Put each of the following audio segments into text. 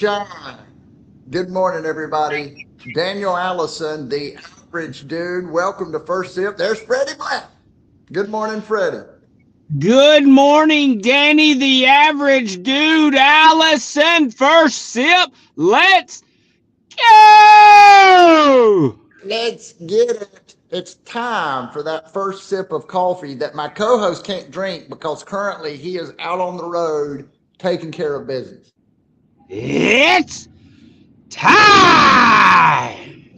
Sunshine. Good morning, everybody. Daniel Allison, the average dude. Welcome to First Sip. There's Freddie Black. Good morning, Freddie. Good morning, Danny, the average dude. Allison, first sip. Let's go. Let's get it. It's time for that first sip of coffee that my co host can't drink because currently he is out on the road taking care of business. It's time.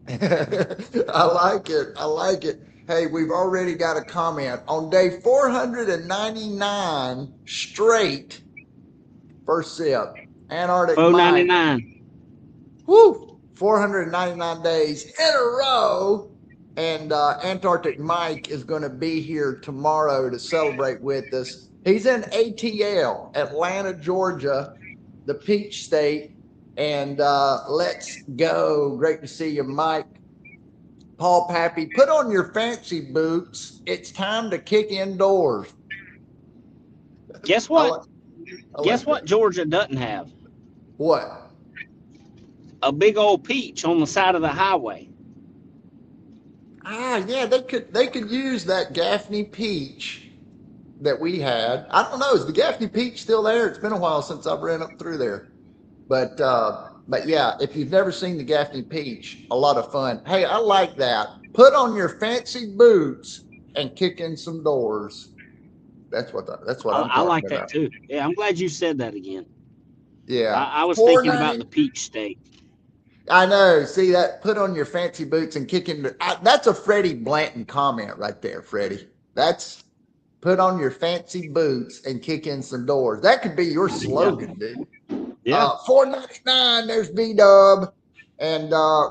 I like it. I like it. Hey, we've already got a comment on day 499 straight. First sip. Antarctic Mike. 499. Woo! 499 days in a row. And Antarctic Mike is going to be here tomorrow to celebrate with us. He's in ATL, Atlanta, Georgia, the Peach State. And let's go. Great to see you, Mike. Paul Pappy, put on your fancy boots. It's time to kick indoors. Guess I what? like Guess what that. Georgia doesn't have? What? A big old peach on the side of the highway. Ah, yeah, they could use that Gaffney peach that we had. I don't know, is the Gaffney peach still there? It's been a while since I've ran up through there. But yeah, if you've never seen the Gaffney peach, a lot of fun. Hey, I like that. Put on your fancy boots and kick in some doors. That's what I'm I talking like that about. too. Yeah, I'm glad you said that again. Yeah. I was Four thinking about the ninety. peach state. I know. See that? Put on your fancy boots and kick in. That's a Freddie Blanton comment right there, Freddie. That's put on your fancy boots and kick in some doors. That could be your Yeah. slogan, dude. Yeah. 499. There's B Dub, and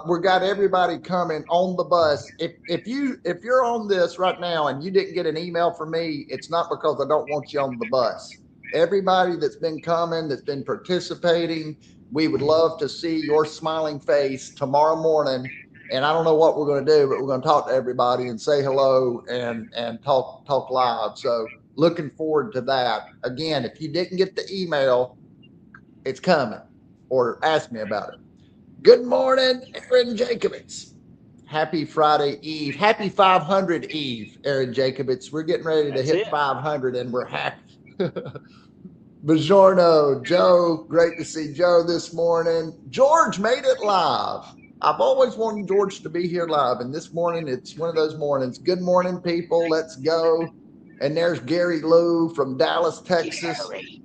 we got everybody coming on the bus. If you're on this right now and you didn't get an email from me, it's not because I don't want you on the bus. Everybody that's been coming, that's been participating, we would love to see your smiling face tomorrow morning. And I don't know what we're going to do, but we're going to talk to everybody and say hello and talk live. So looking forward to that. Again, if you didn't get the email, it's coming, or ask me about it. Good morning, Aaron Jacobitz. Happy Friday Eve. Happy 500 Eve, Aaron Jacobitz. We're getting ready to That's hit it. 500 and we're happy. Buongiorno, Joe. Great to see Joe this morning. George made it live. I've always wanted George to be here live, and this morning it's one of those mornings. Good morning, people. Let's go. And there's Gary Lou from Dallas, Texas. Gary.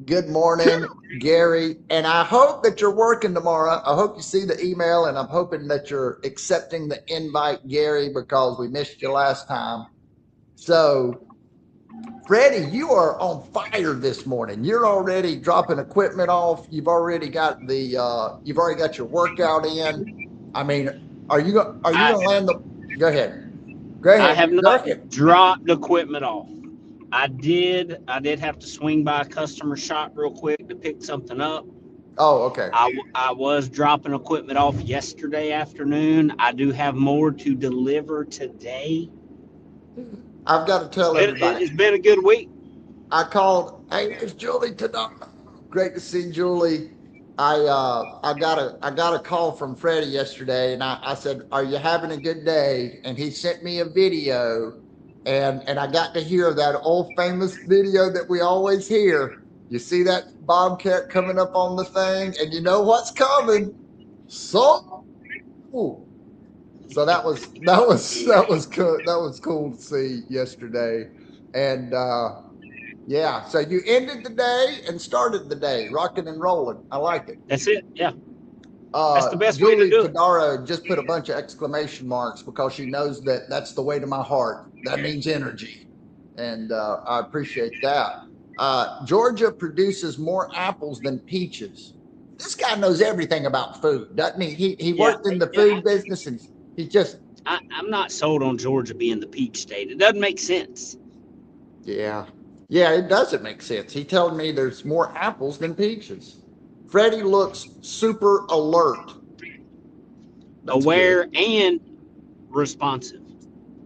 Good morning, Gary. And I hope that you're working tomorrow. I hope you see the email, and I'm hoping that you're accepting the invite, Gary, because we missed you last time. So, Freddie, you are on fire this morning. You're already dropping equipment off. You've already got your workout in. I mean, are you I gonna land the? Go ahead. Go I ahead. have Go not ahead. dropped equipment off. I did have to swing by a customer shop real quick to pick something up. Oh, okay. I was dropping equipment off yesterday afternoon. I do have more to deliver today. I've got to tell everybody. It's been a good week. I called. Hey, it's Julie Tadano. Great to see Julie. I got a call from Freddie yesterday, and I said, "Are you having a good day?" And he sent me a video, and I got to hear that old famous video that we always hear. You see that bobcat coming up on the thing, and you know what's coming. So, so that was cool to see yesterday, and yeah. So you ended the day and started the day rocking and rolling. I like it. That's it. Yeah, that's the best way to Julie do it. Tadaro just put a bunch of exclamation marks because she knows that that's the way to my heart. That means energy, and I appreciate that. Georgia produces more apples than peaches. This guy knows everything about food, doesn't he? He Yeah, worked in the yeah. food business, and he just I'm not sold on Georgia being the peach state. It doesn't make sense. yeah. Yeah, it doesn't make sense. He told me there's more apples than peaches. Freddie looks super alert. That's good. Aware and responsive.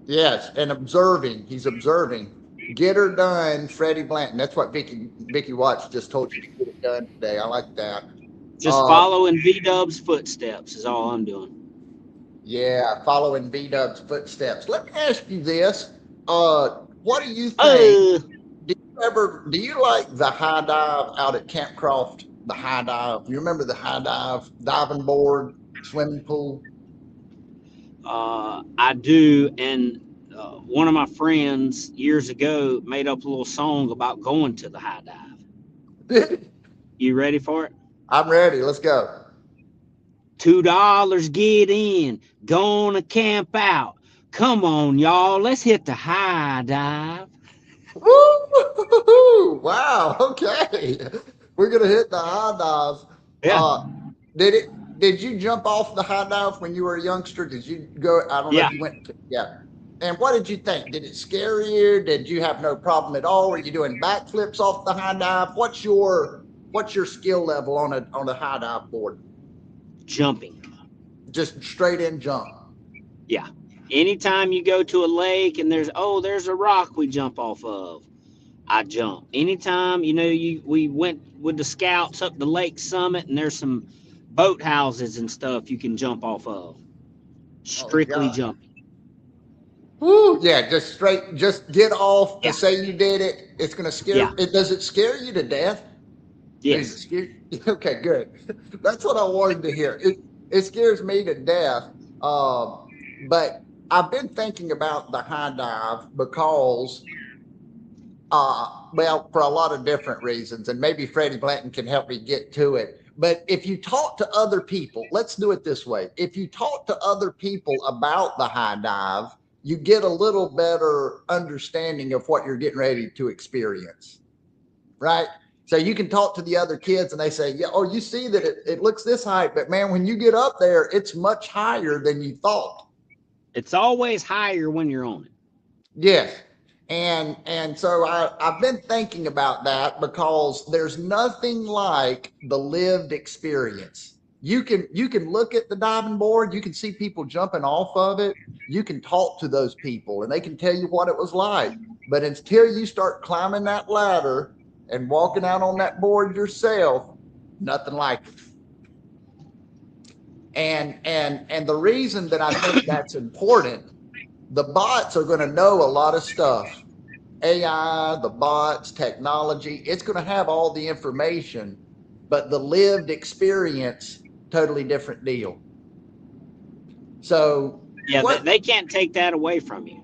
Yes, and observing. He's observing. Get her done, Freddie Blanton. That's what Vicky Watts just told you. done today. I like that. Just following V-Dub's footsteps is all I'm doing. Yeah, following V-Dub's footsteps. Let me ask you this. What do you think? Do you like the high dive out at Camp Croft? The high dive. You remember the high dive, diving board, swimming pool? I do, and one of my friends years ago made up a little song about going to the high dive. You ready for it? I'm ready. Let's go. $2 get in, gonna camp out. Come on, y'all, let's hit the high dive. Woo! Wow. Okay. We're gonna hit the high dive. Yeah. Did you jump off the high dive when you were a youngster? Did you go? I don't know if you went to, yeah. And what did you think? Did it scare you? Did you have no problem at all? Were you doing backflips off the high dive? What's your skill level on a high dive board? Jumping. Just straight in jump. Yeah. Anytime you go to a lake and there's a rock we jump off of, I jump. Anytime, we went with the scouts up the lake summit and there's some boat houses and stuff you can jump off of. Strictly jumping. Woo, yeah, just get off to say you did it. It's gonna scare does it scare you to death? Yes. Okay, good. That's what I wanted to hear. It scares me to death. But I've been thinking about the high dive because well, for a lot of different reasons, and maybe Freddie Blanton can help me get to it. But if you talk to other people, let's do it this way. If you talk to other people about the high dive, you get a little better understanding of what you're getting ready to experience, right? So you can talk to the other kids and they say, yeah, oh, you see that it looks this height, but man, when you get up there, it's much higher than you thought. It's always higher when you're on it. Yes. And so I've been thinking about that because there's nothing like the lived experience. You can look at the diving board, you can see people jumping off of it, you can talk to those people and they can tell you what it was like. But until you start climbing that ladder and walking out on that board yourself, nothing like it. And the reason that I think that's important, the bots are going to know a lot of stuff. AI, the bots, technology, it's going to have all the information, but the lived experience, totally different deal. So yeah, they can't take that away from you.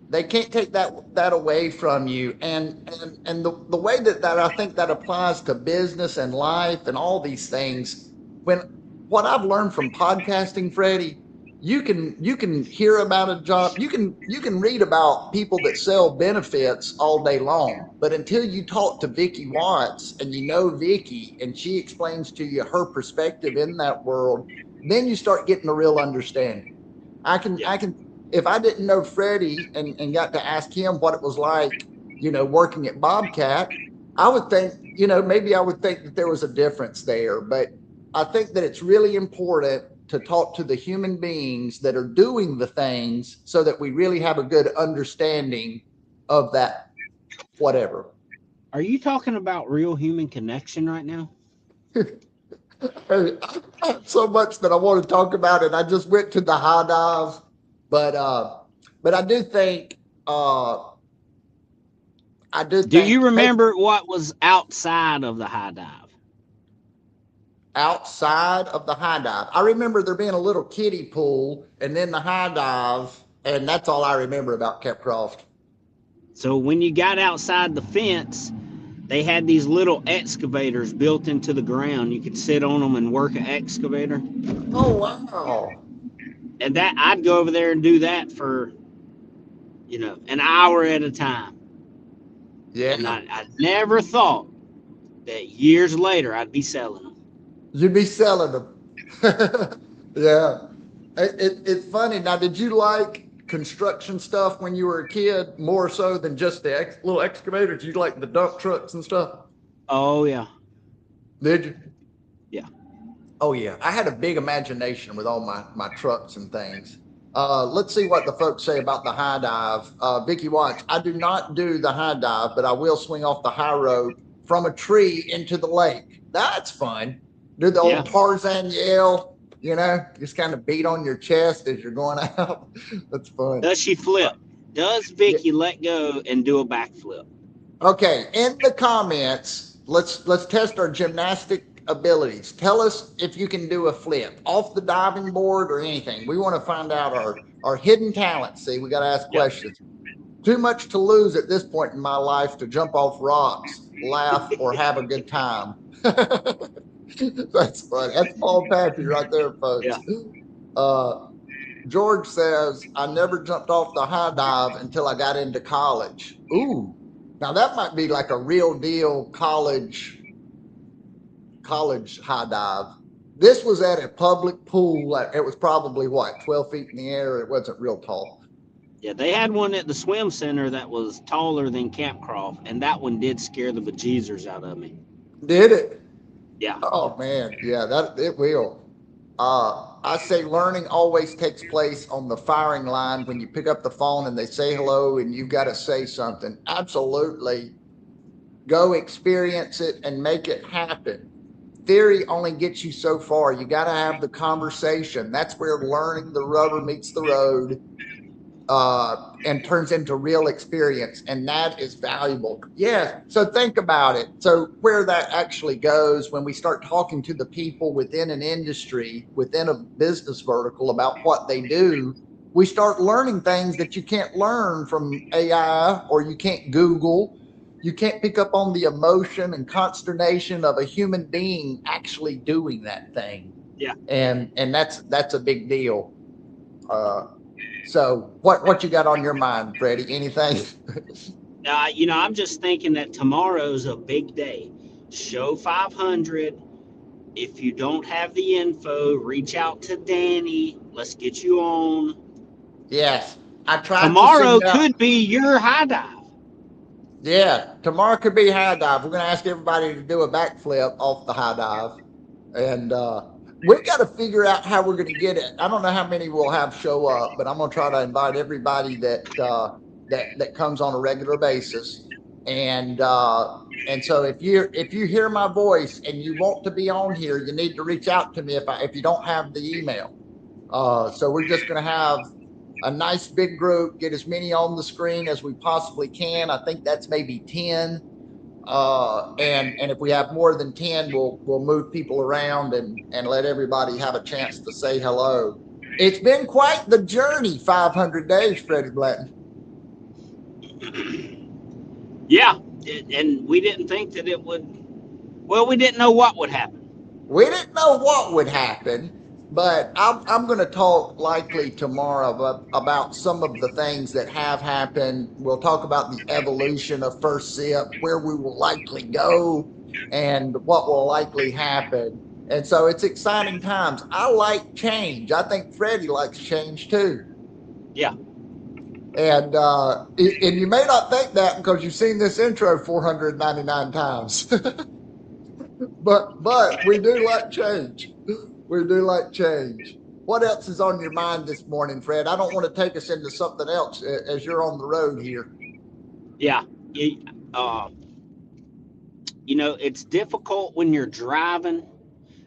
They can't take that away from you. And the way that I think that applies to business and life and all these things, what I've learned from podcasting, Freddie, you can hear about a job, you can read about people that sell benefits all day long, but until you talk to Vicki Watts and you know Vicki and she explains to you her perspective in that world, then you start getting a real understanding. I can if I didn't know Freddie and got to ask him what it was like, working at Bobcat, I would think, maybe I would think that there was a difference there. But I think that it's really important to talk to the human beings that are doing the things so that we really have a good understanding of that, whatever. Are you talking about real human connection right now? I have so much that I want to talk about, and I just went to the high dive. But I do think Do you remember what was outside of the high dive? Outside of the high dive, I remember there being a little kiddie pool, and then the high dive, and that's all I remember about Camp Croft. So when you got outside the fence, they had these little excavators built into the ground. You could sit on them and work an excavator. Oh wow! And that I'd go over there and do that for, an hour at a time. Yeah. And I never thought that years later I'd be selling them. You'd be selling them. Yeah. It's funny. Now, did you like construction stuff when you were a kid more so than just the little excavators? Did you like the dump trucks and stuff? Oh, yeah. Did you? Yeah. Oh, yeah. I had a big imagination with all my trucks and things. Let's see what the folks say about the high dive. Vicki Watts, I do not do the high dive, but I will swing off the high rope from a tree into the lake. That's fun. Do the Yeah. old Tarzan yell, you know, just kind of beat on your chest as you're going out. That's fun. Does she flip? Does Yeah. Vicky let go and do a backflip? Okay, in the comments, let's test our gymnastic abilities. Tell us if you can do a flip off the diving board or anything. We want to find out our hidden talents. See, we got to ask Yep. questions. Too much to lose at this point in my life to jump off rocks, laugh, or have a good time. That's funny. That's Paul Pappy right there, Yeah. folks. George says, I never jumped off the high dive until I got into college. Ooh, now that might be like a real deal college high dive. This was at a public pool. It was probably what, 12 feet in the air. It wasn't real tall. Yeah, they had one at the swim center that was taller than Campcroft, and that one did scare the bejesus out of me. Did it? Yeah. Oh man, yeah, that it will. I say learning always takes place on the firing line when you pick up the phone and they say hello and you've got to say something. Absolutely. Go experience it and make it happen. Theory only gets you so far. You got to have the conversation. That's where learning the rubber meets the road. And turns into real experience, and that is valuable. Yeah, so think about it. So where that actually goes when we start talking to the people within an industry, within a business vertical about what they do, we start learning things that you can't learn from AI or you can't Google. You can't pick up on the emotion and consternation of a human being actually doing that thing. Yeah. And that's a big deal. So what you got on your mind, Freddie? Anything? I'm just thinking that tomorrow's a big day. Show 500. If you don't have the info, reach out to Danny. Let's get you on. Yes, I tried. Tomorrow could be your high dive. Yeah, tomorrow could be high dive. We're going to ask everybody to do a backflip off the high dive, and we got to figure out how we're going to get it. I don't know how many we'll have show up, but I'm going to try to invite everybody that comes on a regular basis. And so if you hear my voice and you want to be on here, you need to reach out to me if you don't have the email. So we're just going to have a nice big group, get as many on the screen as we possibly can. I think that's maybe 10. And if we have more than 10, we'll move people around and let everybody have a chance to say hello. It's been quite the journey, 500 days, Freddie Blanton. Yeah, and we didn't think that it would. Well, we didn't know what would happen. We didn't know what would happen, but I'm going to talk likely tomorrow about some of the things that have happened. We'll talk about the evolution of First Sip, where we will likely go, and what will likely happen. And so it's exciting times. I like change. I think Freddie likes change too. Yeah. And you may not think that because you've seen this intro 499 times. But we do like change. We do like change. What else is on your mind this morning, Fred? I don't want to take us into something else as you're on the road here. Yeah. It's difficult when you're driving.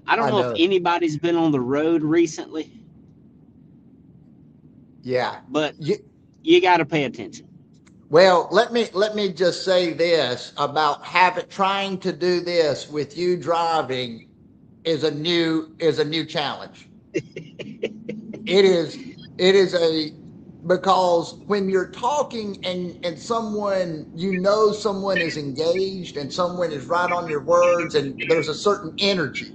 I don't know if anybody's been on the road recently. Yeah. But you got to pay attention. Well, let me just say this about trying to do this with you driving is a new challenge. It is because when you're talking and someone is engaged and someone is right on your words and there's a certain energy.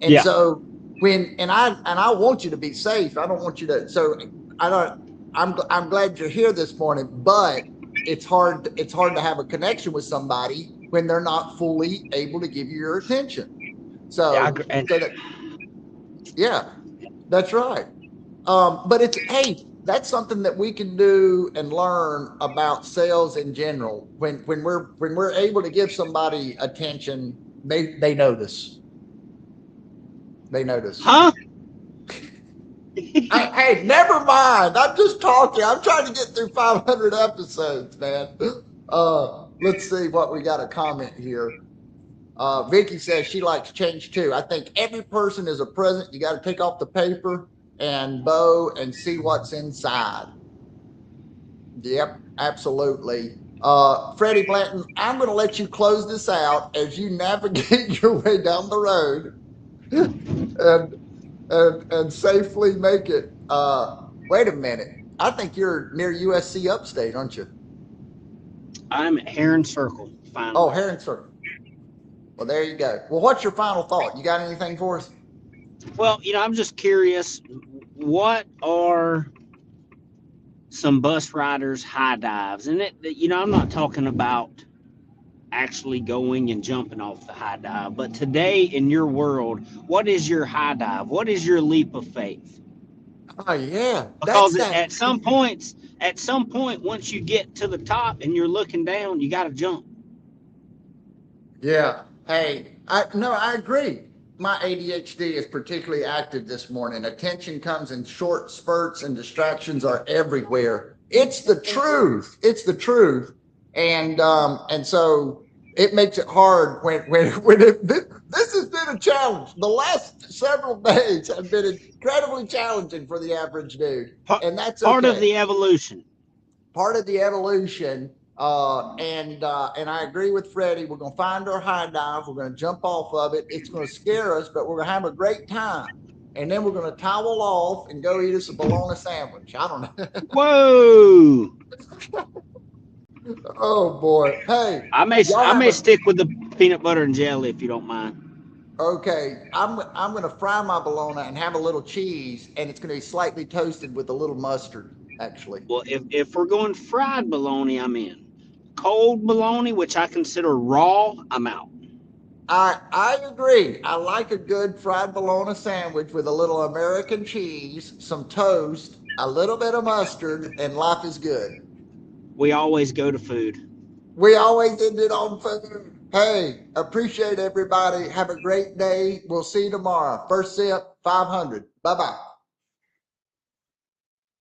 And so I want you to be safe. I don't want you to, so I'm glad you're here this morning, but it's hard to have a connection with somebody when they're not fully able to give you your attention. So, that's right. But that's something that we can do and learn about sales in general. When we're able to give somebody attention, they notice. They notice. Huh? Hey, never mind. I'm just talking. I'm trying to get through 500 episodes, man. Let's see what we got a comment here. Vicky says she likes change too. I think every person is a present. You got to take off the paper and bow and see what's inside. Yep, absolutely. Freddie Blanton, I'm going to let you close this out as you navigate your way down the road and and safely make it. Wait a minute. I think you're near USC Upstate, aren't you? I'm at Heron Circle. Oh, Finally. Heron Circle. Well, there you go. Well, what's your final thought? You got anything for us? Well, I'm just curious. What are some bus riders' high dives? And I'm not talking about actually going and jumping off the high dive, but today in your world, what is your high dive? What is your leap of faith? Oh yeah, Because at some point, once you get to the top and you're looking down, you got to jump. Yeah. Hey, I agree. My ADHD is particularly active this morning. Attention comes in short spurts and distractions are everywhere. It's the truth. It's the truth. And so it makes it hard this has been a challenge. The last several days have been incredibly challenging for the average dude. And that's okay. Part of the evolution. Part of the evolution. And I agree with Freddie. We're going to find our high dive. We're going to jump off of it. It's going to scare us, but we're going to have a great time. And then we're going to towel off and go eat us a bologna sandwich. I don't know. Whoa. Oh boy. Hey, I may stick with the peanut butter and jelly if you don't mind. Okay, I'm going to fry my bologna and have a little cheese, and it's going to be slightly toasted with a little mustard, actually. Well, if we're going fried bologna, I'm in. Cold bologna, which I consider raw, I'm out. I agree. I like a good fried bologna sandwich with a little American cheese, some toast, a little bit of mustard, and life is good. We always go to food. We always end it on food. Hey, appreciate everybody. Have a great day. We'll see you tomorrow. First Sip 500. Bye-bye.